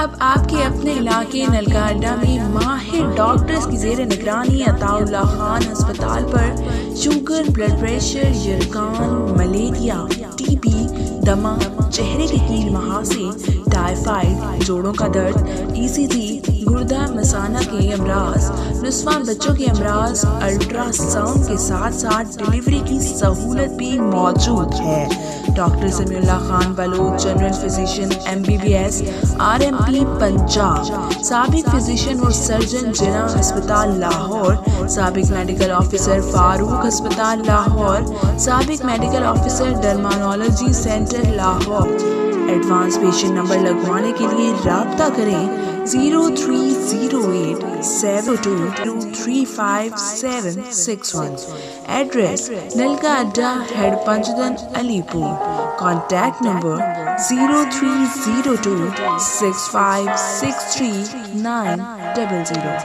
اب آپ کے اپنے علاقے نلکا اڈا میں ماہر ڈاکٹرز کی زیر نگرانی عطاء اللہ خان ہسپتال پر شوگر، بلڈ پریشر، یرکان، ملیریا، ٹی بی، دمہ، چہرے کے کیل مہاسے، ٹائیفائڈ، جوڑوں کا درد، ای سی جی، گردہ مثانہ کے امراض، نسواں بچوں کے امراض، الٹرا ساؤنڈ کے ساتھ ساتھ ڈیلیوری کی سہولت بھی موجود ہے۔ Doctor Sami Ullah Khan Baloch, general physician MBBS RMP Punjab, سابق فزیشین اور سرجن جناح ہسپتال لاہور، سابق میڈیکل آفیسر فاروق ہسپتال لاہور، سابق medical officer dermatology centre Lahore. Advance patient number لگوانے کے لیے رابطہ کریں 030872235761۔ ایڈریس نلکا اڈا، ہیڈ پنجدن، علی پور۔ Contact number 030265639000۔